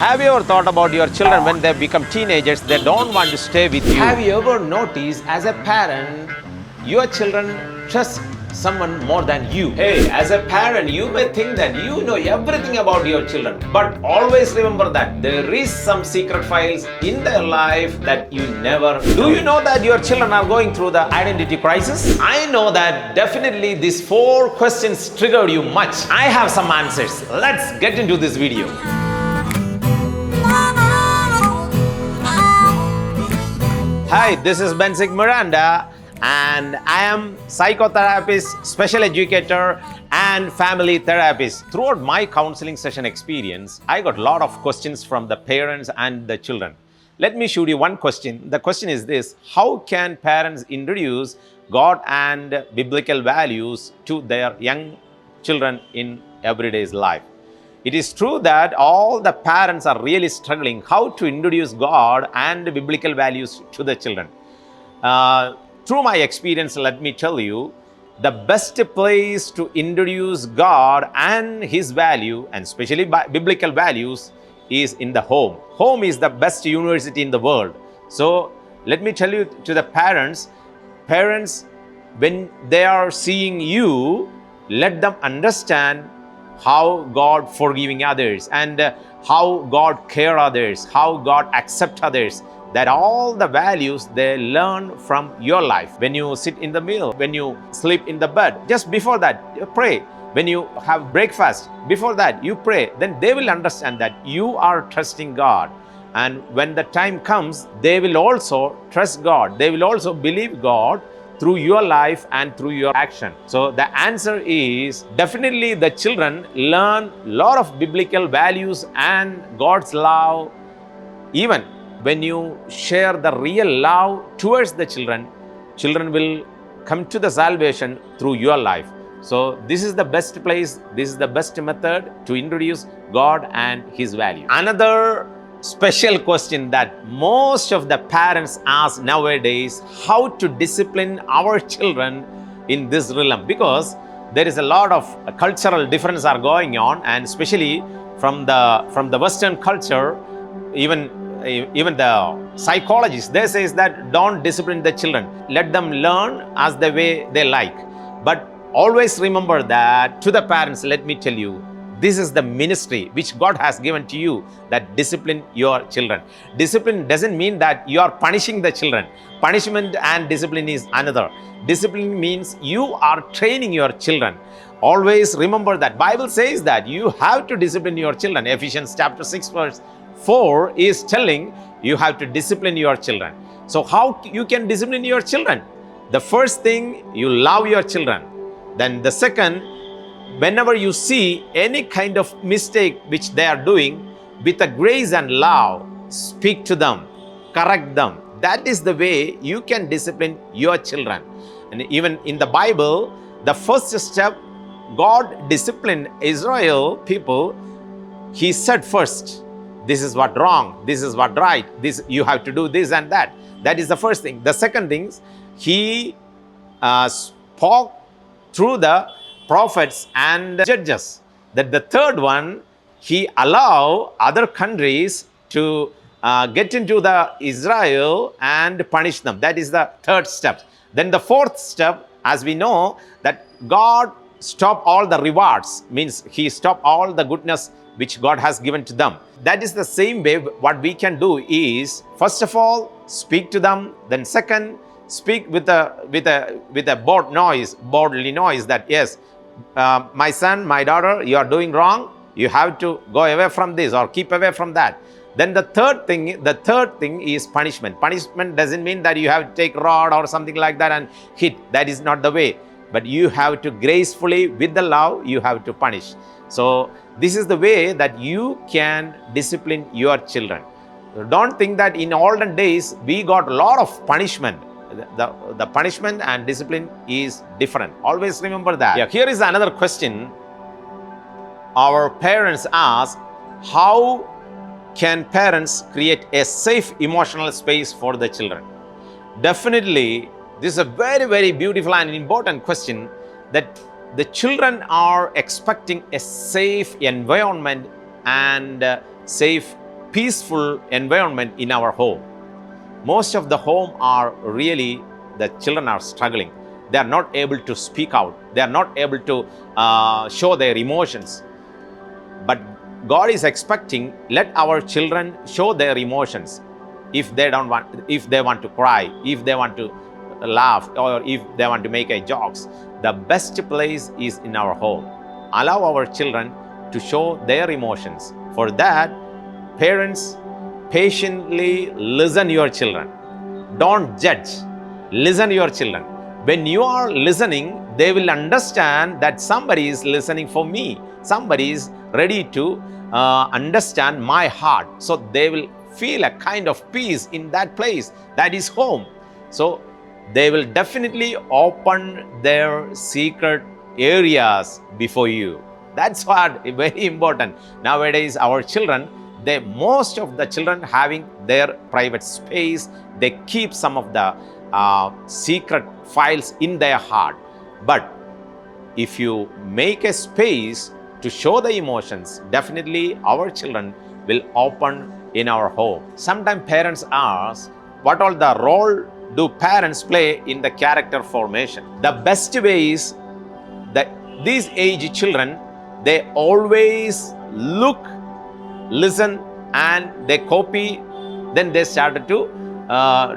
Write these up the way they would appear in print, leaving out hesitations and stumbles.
Have you ever thought about your children when they become teenagers, they don't want to stay with you? Have you ever noticed as a parent, your children trust someone more than you? Hey, as a parent, you may think that you know everything about your children, but always remember that there is some secret files in their life that you never know. Do you know that your children are going through the identity crisis? I know that definitely these 4 questions triggered you much. I have some answers. Let's get into this video. Hi, this is Bensic Miranda and I am psychotherapist, special educator and family therapist. Throughout my counseling session experience, I got a lot of questions from the parents and the children. Let me show you one question. The question is this: how can parents introduce God and biblical values to their young children in everyday's life? It is true that all the parents are really struggling how to introduce God and biblical values to the children. Through my experience, let me tell you, the best place to introduce God and His value, and especially biblical values, is in the home. Home is the best university in the world. So let me tell you to the parents, when they are seeing you, let them understand how God forgiving others and how God care others, how God accept others. That all the values they learn from your life. When you sit in the meal, when you sleep in the bed, just before that, you pray. When you have breakfast, before that, you pray. Then they will understand that you are trusting God. And when the time comes, they will also trust God. They will also believe God through your life and through your action. So the answer is definitely the children learn a lot of biblical values and God's love. Even when you share the real love towards the children will come to the salvation through your life. So this is the best place, this is the best method to introduce God and His value. Another special question that most of the parents ask nowadays: how to discipline our children in this realm, because there is a lot of cultural difference are going on, and especially from the Western culture, even the psychologists, they say that don't discipline the children, let them learn as the way they like. But always remember that to the parents, let me tell you, this is the ministry which God has given to you, that discipline your children. Discipline doesn't mean that you are punishing the children. Punishment and discipline is another. Discipline means you are training your children. Always remember that Bible says that you have to discipline your children. Ephesians chapter 6 verse 4 is telling you have to discipline your children. So how you can discipline your children? The first thing, you love your children. Then the second, whenever you see any kind of mistake which they are doing, with a grace and love, speak to them, correct them. That is the way you can discipline your children. And even in the Bible, the first step, God disciplined Israel people. He said first, this is what wrong, this is what right, this you have to do this and that. That is the first thing. The second thing, He spoke through the prophets and judges. That the third one, He allow other countries to get into the Israel and punish them. That is the third step. Then the fourth step, as we know, that God stop all the rewards, means He stop all the goodness which God has given to them. That is the same way. What we can do is, first of all, speak to them. Then second, speak with a bodily noise that yes, my son, my daughter, you are doing wrong. You have to go away from this or keep away from that. Then the third thing is punishment. Punishment doesn't mean that you have to take rod or something like that and hit. That is not the way. But you have to gracefully, with the love, you have to punish. So this is the way that you can discipline your children. Don't think that in olden days we got a lot of punishment. The punishment and discipline is different. Always remember that. Yeah, here is another question our parents ask: how can parents create a safe emotional space for the children? Definitely, this is a very, very beautiful and important question, that the children are expecting a safe environment and safe peaceful environment in our home. Most of the home are really, the children are struggling. They are not able to speak out. They are not able to show their emotions. But God is expecting, let our children show their emotions. If they want to cry, if they want to laugh, or if they want to make a jokes, the best place is in our home. Allow our children to show their emotions. For that, parents, patiently listen your children. Don't judge. Listen your children. When you are listening, they will understand that somebody is listening for me. Somebody is ready to understand my heart. So they will feel a kind of peace in that place. That is home. So they will definitely open their secret areas before you. That's what is very important. Nowadays, our children, most of the children having their private space, they keep some of the secret files in their heart. But if you make a space to show the emotions, definitely our children will open in our home. Sometimes parents ask, what all the role do parents play in the character formation? The best way is that these age children, they always look, listen, and they copy. Then they started to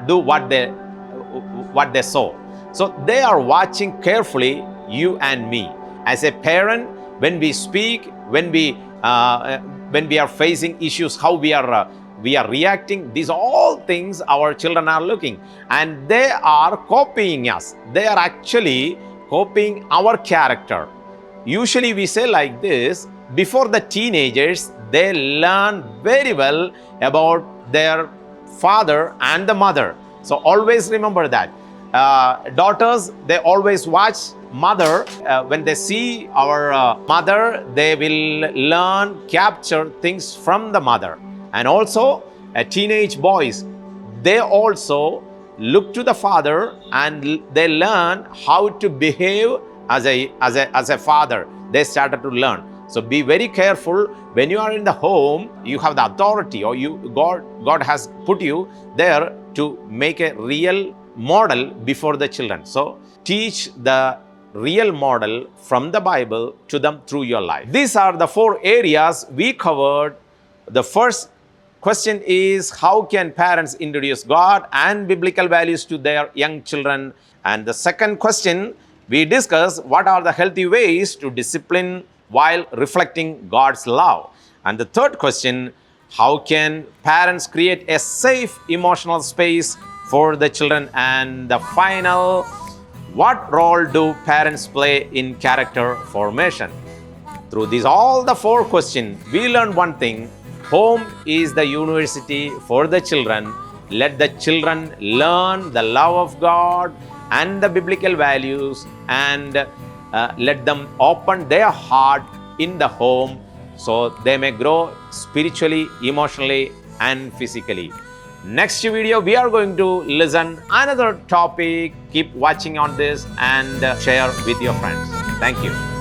do what they saw. So they are watching carefully you and me. As a parent, when we speak, when we are facing issues, how we are reacting, these all things our children are looking, and they are copying us. They are actually copying our character. Usually we say like this, before the teenagers, they learn very well about their father and the mother. So always remember that. Daughters, they always watch mother. When they see our mother, they will learn, capture things from the mother. And also, teenage boys, they also look to the father and they learn how to behave as a father. They started to learn. So be very careful. When you are in the home, you have the authority, or God has put you there to make a real model before the children. So teach the real model from the Bible to them through your life. These are the 4 areas we covered. The first question is, how can parents introduce God and biblical values to their young children? And the second question, we discuss what are the healthy ways to discipline while reflecting God's love. And the third question, how can parents create a safe emotional space for the children? And the final, what role do parents play in character formation? Through all the 4 questions, we learn one thing: home is the university for the children. Let the children learn the love of God and the biblical values, and let them open their heart in the home so they may grow spiritually, emotionally, and physically. Next video, we are going to listen another topic. Keep watching on this and share with your friends. Thank you.